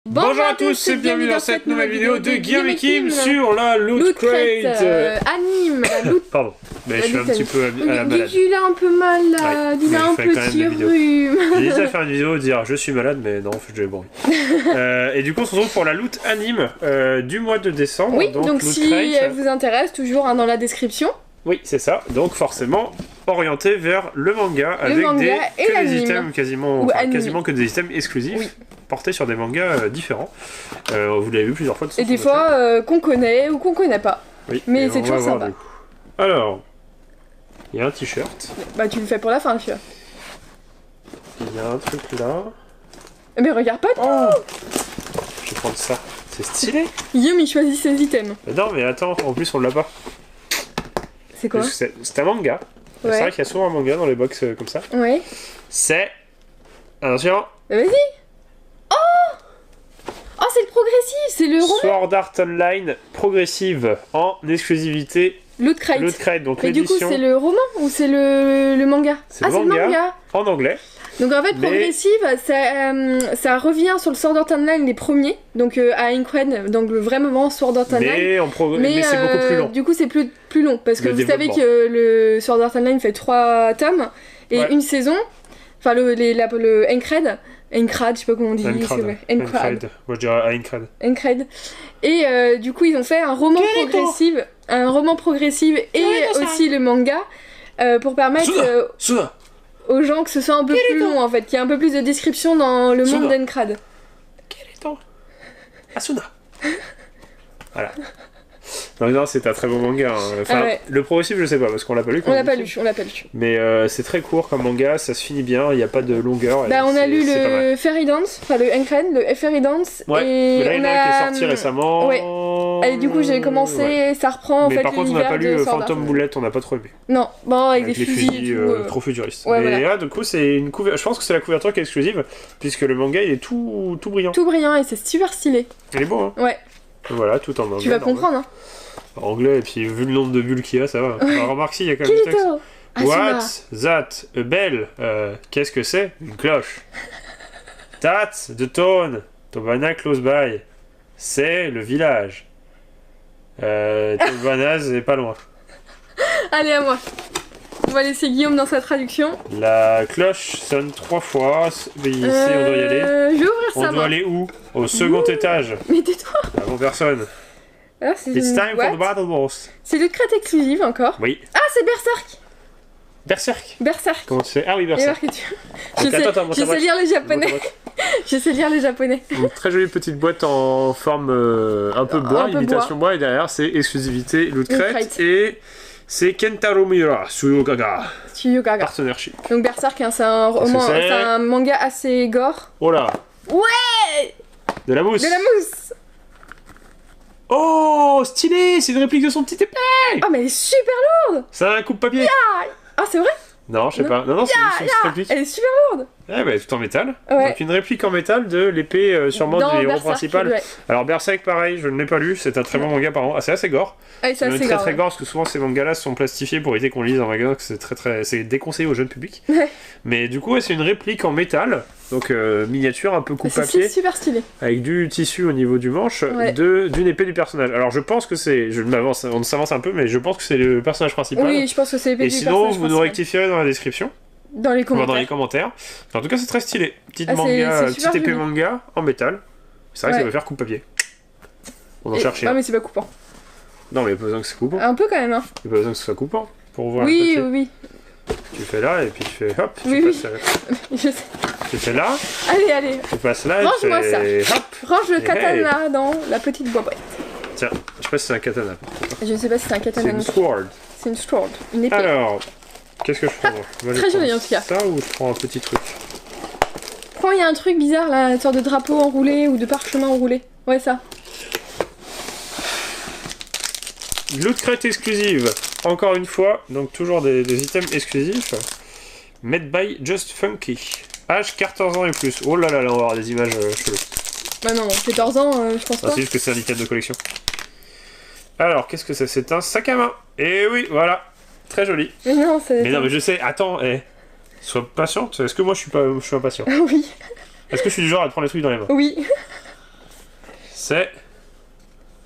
Bonjour à tous et bienvenue dans cette nouvelle vidéo de Guillaume et Kim sur la Loot Crate. Anime, la Loot. Pardon, mais je suis un petit peu à la malade. Il a un peu mal là, il a un petit rhume. J'ai déjà fait une vidéo dire je suis malade, mais non, j'ai bon. Et du coup, on se retrouve pour la Loot Anime du mois de décembre. Oui, donc si elle vous intéresse, toujours dans la description. Oui, c'est ça. Donc forcément orienté vers le manga avec des items quasiment que des items exclusifs. Oui. Portés sur des mangas différents. Vous l'avez vu plusieurs fois. Et des fois qu'on connaît ou qu'on connaît pas. Oui, mais c'est toujours sympa. Alors, il y a un t-shirt. Bah tu le fais pour la fin, tu vois. Il y a un truc là. Mais regarde pas tout. Je vais prendre ça. C'est stylé. Guillaume il choisit ses items. Mais non mais attends, en plus on l'a pas. C'est quoi? C'est un manga. Ouais. C'est vrai qu'il y a souvent un manga dans les box comme ça. Ouais. C'est... Attention. Vas-y. Oh, c'est le progressif, c'est le roman. Sword Art Online progressive en exclusivité. Loot Crate. Donc mais du coup, c'est le roman ou c'est le manga? C'est le manga en anglais. Donc en fait, progressive, ça revient sur le Sword Art Online les premiers, donc à Aincrad, donc le vrai moment Sword Art Online. Mais c'est beaucoup plus long. Du coup, c'est plus long, parce que vous savez que le Sword Art Online fait 3 tomes, et une saison, enfin le Aincrad, je sais pas comment on dit. Aincrad. Moi je dirais Aincrad. Et du coup, ils ont fait un roman progressif et aussi le manga pour permettre aux gens que ce soit un peu plus long en fait, qu'il y ait un peu plus de description dans le monde d'Aincrad. Asuna. Voilà. Non, c'est un très bon manga. Hein. Enfin, le progressif, je sais pas, parce qu'on l'a pas lu. On l'a pas lu. Mais c'est très court comme manga, ça se finit bien, il n'y a pas de longueur. Bah, on a lu le Fairy Dance, enfin le Aincrad, le Fairy Dance. Ouais, et là, il y en a qui est sorti récemment. Ouais. Et du coup, j'ai commencé, ça reprend en fait. Mais par contre, on n'a pas lu Phantom Bullet, on n'a pas trop aimé. Non, bon, avec des fusils. Trop futuristes. Ouais, mais là, du coup, c'est une couverture. Je pense que c'est la couverture qui est exclusive, puisque le manga, il est tout brillant. Tout brillant, et c'est super stylé. Il est beau, hein. Ouais. Voilà, tout en anglais. Tu vas comprendre, hein. Anglais, et puis vu le nombre de bulles qu'il y a, ça va. Alors, remarque si, il y a quand même du texte. What's that? A bell? Qu'est-ce que c'est? Une cloche. That's the town. Tobana close by. C'est le village. Tobana, c'est pas loin. Allez, à moi. On va laisser Guillaume dans sa traduction. La cloche sonne 3 fois. Mais ici, on doit y aller. Je vais ouvrir ça. On doit aller où? Au second étage. Mais tais-toi. Avant personne. It's time for the battle boss. C'est Loot Crate exclusive encore. Oui. Ah, c'est Berserk. Berserk. Comment tu sais? Ah oui, Berserk. Je sais lire les japonais. Je sais lire les japonais. Une très jolie petite boîte en forme un peu bois, imitation bois, et derrière c'est exclusivité Loot Crate et c'est Kentaro Miura, Tsuyogaga. Partnership. Donc Berserk, c'est un manga assez gore. Oh là. Ouais. De la mousse. Oh, stylé, c'est une réplique de son petit épée. Oh, mais elle est super lourde. C'est un coupe-papier. Ah, c'est vrai? Non, je sais pas. Non, c'est une réplique. Elle est super lourde. Eh bah, tout en métal. Ouais. Donc une réplique en métal de l'épée sûrement du héros principal. Ouais. Alors Berserk, pareil, je ne l'ai pas lu, c'est un très bon manga apparemment. Ah, c'est assez gore. Ah, c'est assez très gore, parce que souvent ces mangas-là sont plastifiés pour éviter qu'on lise en magasin, que c'est déconseillé au jeune public. Ouais. Mais du coup, c'est une réplique en métal, donc miniature, un peu coupe-papier. C'est super stylé. Avec du tissu au niveau du manche, d'une épée du personnage. Alors je pense que c'est, on s'avance un peu, mais je pense que c'est le personnage principal. Oui, je pense que c'est l'épée du personnage principal. Et sinon, vous nous rectifierez dans la description. Dans les commentaires. En tout cas, c'est très stylé. Petite épée manga en métal. C'est vrai que ça va faire coupe-papier. On en cherchait. Ah, mais c'est pas coupant. Non, mais il n'y a pas besoin que c'est coupant. Un peu quand même, hein. Il n'y a pas besoin que ce soit coupant pour voir. Oui. Tu fais là et puis tu fais hop. Je sais. Tu fais là. Allez. Tu passes là. Range-moi ça. Hop. Range le katana dans la petite boîte. Tiens, je sais pas si c'est un katana. Je ne sais pas si c'est un katana. C'est une sword. C'est une sword. Une épée. Alors. Qu'est-ce que je prends? Très joli en tout cas. Ça ou je prends un petit truc? Il y a un truc bizarre là, une sorte de drapeau enroulé ou de parchemin enroulé. Ouais, ça. Loot Crate exclusive. Encore une fois, donc toujours des items exclusifs. Made by Just Funky. Âge 14 ans et plus. Oh là là, là on va avoir des images cheloues. Bah non, 14 ans, je pense pas. C'est juste que c'est un item de collection. Alors, qu'est-ce que c'est? C'est un sac à main. Et oui, voilà. Très joli. Mais non, mais je sais, attends, sois patiente. Est-ce que moi je suis impatient? Oui. Est-ce que je suis du genre à te prendre les trucs dans les mains? Oui. C'est...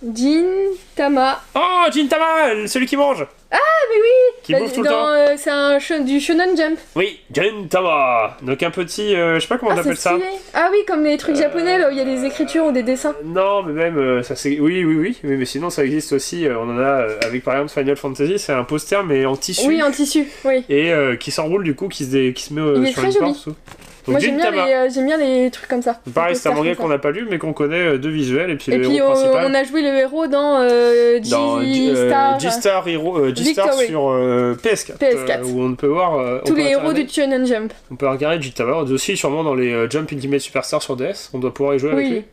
Gintama. Oh, Gintama, celui qui mange. Ah, mais oui. Qui bouffe tout le temps. C'est du Shonen Jump. Oui, Gintama. Donc un petit, je sais pas comment on appelle ça. Ah oui, comme les trucs japonais, là où il y a des écritures ou des dessins. Non, mais même, ça c'est... Oui, mais sinon ça existe aussi, on en a avec par exemple Final Fantasy, c'est un poster mais en tissu. Oui, en tissu, oui. Et qui s'enroule du coup, qui se met sur une porte. Donc, moi j'aime bien les trucs comme ça. Pareil, c'est un manga qu'on n'a pas lu mais qu'on connaît de visuel et puis le héros principal. On a joué le héros dans G-Star sur PS4, où on peut voir tous les héros du Shonen Jump. On peut regarder Gintama, aussi sûrement dans les Jump Ultimate Superstar sur DS, on doit pouvoir y jouer avec lui.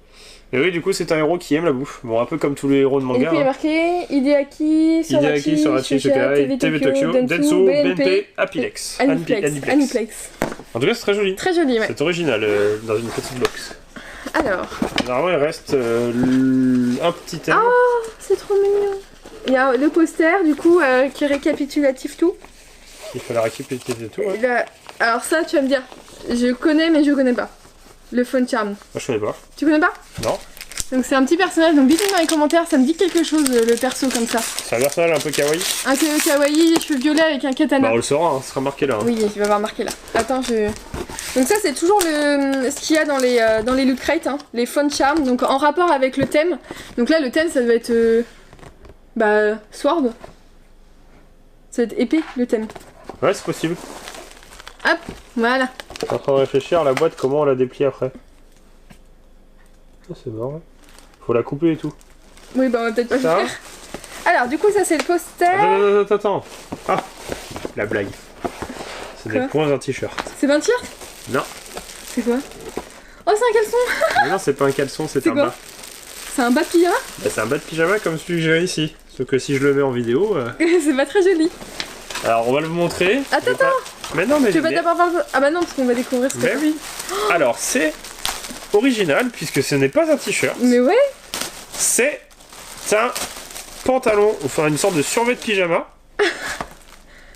Et oui, du coup, c'est un héros qui aime la bouffe. Bon, un peu comme tous les héros de manga. Et du coup, il y a marqué Hideaki, Sorachi, Shikai, TV Tokyo, Denso, BNP, Apilex. Aniplex. En tout cas, c'est très joli. Très joli, ouais. C'est original dans une petite box. Alors. Normalement, il reste un petit thème. Oh, c'est trop mignon. Il y a le poster, du coup, qui est récapitulatif tout. Il faut la récapituler tout, ouais. Alors ça, tu vas me dire, je connais, mais je connais pas. Le Phone Charm. Moi, je connais pas. Tu connais pas? Non. Donc c'est un petit personnage, donc dites-moi dans les commentaires, ça me dit quelque chose le perso comme ça. C'est un personnage un peu kawaii. Un peu kawaii, les cheveux violets avec un katana. Bah on le saura, hein, ce sera marqué là. Hein. Oui, il va avoir marqué là. Attends, donc ça c'est toujours ce qu'il y a dans les loot crates, hein, les Phone Charm, donc en rapport avec le thème. Donc là le thème ça doit être... sword. Ça doit être épée le thème. Ouais, c'est possible. Hop, voilà. Je suis en train de réfléchir à la boîte, comment on la déplie après. Ah, c'est marrant. Faut la couper et tout. Oui, bah on va peut-être pas le faire. Alors, du coup, ça c'est le poster. Attends. Ah, la blague. Ce n'est point un t-shirt. C'est pas un t-shirt? Non. C'est quoi? Oh, c'est un caleçon. Mais non, c'est pas un caleçon, c'est un bas. C'est un bas de pyjama? Bah, c'est un bas de pyjama comme celui que j'ai ici. Sauf que si je le mets en vidéo... c'est pas très joli. Alors, on va le montrer. Attends. Mais non, mais... Tu vas d'abord voir... Ah bah non, parce qu'on va découvrir ce que c'est. Mais oui. Alors, c'est original, puisque ce n'est pas un t-shirt. Mais ouais. C'est un pantalon, enfin une sorte de survêt de pyjama,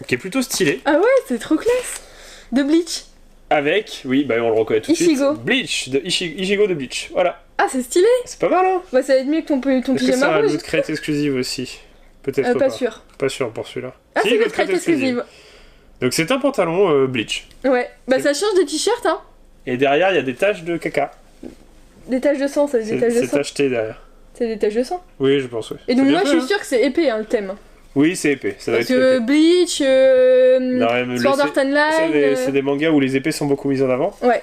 qui est plutôt stylé. Ah ouais, c'est trop classe. De Bleach. Avec, oui, bah on le reconnaît tout de suite. Bleach, Ichigo de Bleach, voilà. Ah, c'est stylé. C'est pas mal, hein. Bah ça va être mieux que ton pyjama rouge. Est-ce que c'est un loot crate exclusive aussi? Peut-être pas. Pas sûr. Pas sûr pour celui-là. Ah, c'est loot crate exclusive. Donc c'est un pantalon Bleach. Ouais, bah ça change des t-shirts, hein. Et derrière, il y a des taches de caca. Des taches de sang, ça, des taches de sang. C'est tacheté derrière. C'est des taches de sang? Oui, je pense, oui. Et donc moi, je suis sûre que c'est épais, hein, le thème. Oui, c'est épais. Ça parce que Bleach, Sword Art Online... C'est des mangas où les épées sont beaucoup mises en avant. Ouais.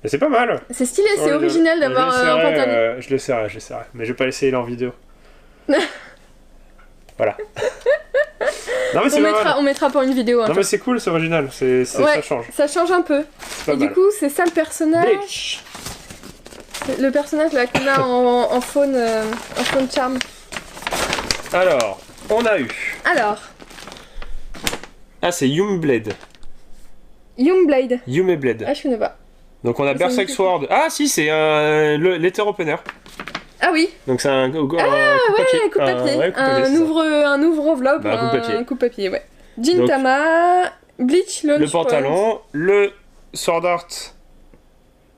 Mais c'est pas mal. C'est stylé, c'est original d'avoir un pantalon. Je l'essaierai. Mais je vais pas l'essayer là en vidéo. Voilà. Non, mais on mettra pour une vidéo. Non mais c'est cool, c'est original, ça change. Ça change un peu. Et du coup, c'est ça le personnage. Bleach. Le personnage là qu'on a en faune charm. Alors, on a eu. Ah, c'est Yumeblade. Yumeblade. Ah, je connais pas. Donc on a Berserk Sword. Ah si, c'est letter opener. Ah oui. Donc c'est un coupe papier. Un ouvre-enveloppe, un coupe-papier, ouais. Gintama, Bleach, le pantalon, le Sword Art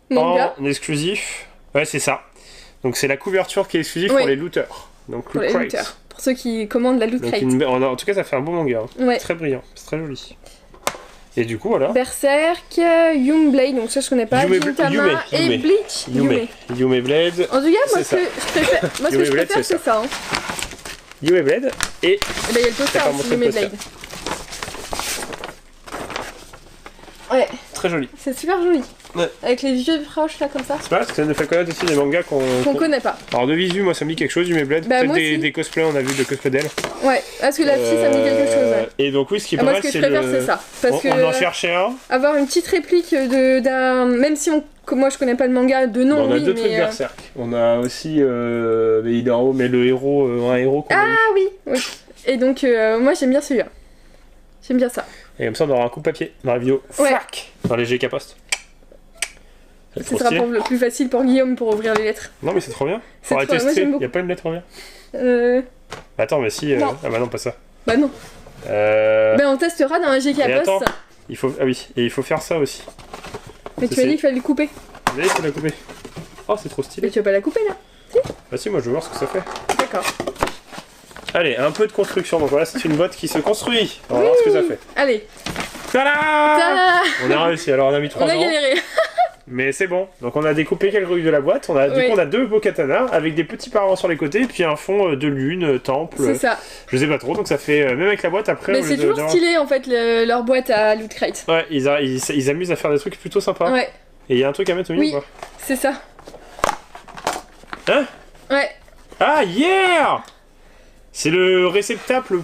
manga en exclusif. Ouais, c'est ça. Donc c'est la couverture qui est exclusive pour les looters. Donc pour les looters. Pour ceux qui commandent la loot crate. En tout cas, ça fait un beau manga. Ouais. Très brillant, c'est très joli. Et du coup, voilà. Berserk, Yumeblade, donc ça je connais pas. Gintama et Bleach. Yumeblade. En tout cas, moi ce que je préfère, c'est ça. Hein. Yumeblade et. Il y a le poster aussi, Yumeblade. Ouais. Très joli. C'est super joli. Ouais. Avec les vieux proches là comme ça. C'est pas parce que ça nous fait connaître aussi des mangas qu'on connaît pas. Alors de visu, moi ça me dit quelque chose, Yumeblade. Bah, peut-être des cosplays, on a vu de cosplay d'elle. Ouais, parce que la fille ça me dit quelque chose. Ouais. Et donc oui, ce qui est pas mal, c'est moi ce que je préfère c'est ça. Parce que on en cherchait un. Avoir une petite réplique d'un... Même si moi je connais pas le manga de nom, on a deux trucs Berserk. On a aussi mais le héros, un héros qu'on a eu. Oui. Et donc moi j'aime bien celui-là. J'aime bien ça. Et comme ça on aura un coup de papier dans la vidéo. Ouais. Dans les GK Post. Ce sera plus facile pour Guillaume pour ouvrir les lettres. Non mais c'est trop bien. Faudra tester. Y a pas une lettre en bien. Attends mais si. Ah bah non pas ça. Bah non. Ben on testera dans un GK Post. Attends. Il faut... Ah oui, et il faut faire ça aussi. Mais tu m'as dit qu'il fallait le couper. Oui, il faut la couper. Oh, c'est trop stylé. Mais tu vas pas la couper là? Si. Bah si, moi je veux voir ce que ça fait. D'accord. Allez, un peu de construction. Donc voilà, c'est une boîte qui se construit. On va voir ce que ça fait. Allez. Tada! Tada! On a réussi, alors on a mis 3 ans. On a galéré. Mais c'est bon. Donc on a découpé quelques rues de la boîte. Du coup, on a 2 beaux katanas avec des petits paravents sur les côtés et puis un fond de lune, temple. C'est ça. Je sais pas trop. Donc ça fait, même avec la boîte après. Mais c'est toujours stylé en fait leur boîte à Loot Crate. Ouais, ils amusent à faire des trucs plutôt sympas. Ouais. Et il y a un truc à mettre au milieu ou pas? C'est ça. Hein? Ouais. Ah, yeah! C'est le réceptacle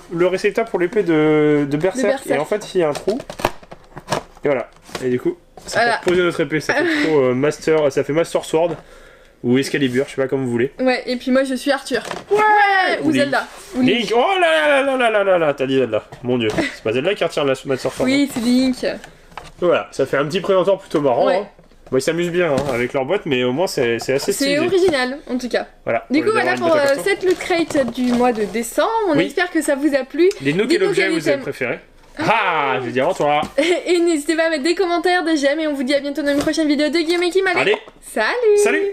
pour l'épée de Berserk. Et en fait, il y a un trou. Et voilà. Et du coup, c'est pour poser notre épée. Ça fait plutôt Master Sword. Ou Excalibur, je sais pas comme vous voulez. Ouais, et puis moi je suis Arthur. Ouais! Ou Zelda. Ou Link. Oh là, t'as dit Zelda. Mon dieu. C'est pas Zelda qui retire la Master Sword. Oui, c'est Link. Voilà, ça fait un petit présentoir plutôt marrant. Ouais. Hein. Bon, ils s'amusent bien avec leur boîte, mais au moins c'est assez stylé. C'est original, en tout cas. Voilà. Du coup, voilà pour cette Loot Crate du mois de décembre. On espère que ça vous a plu. Dites-nous quel objet vous avez préféré. Ah, je vais dire en toi. Et n'hésitez pas à mettre des commentaires, des j'aime, et on vous dit à bientôt dans une prochaine vidéo de Guillaume et Kim. Allez, salut! Salut!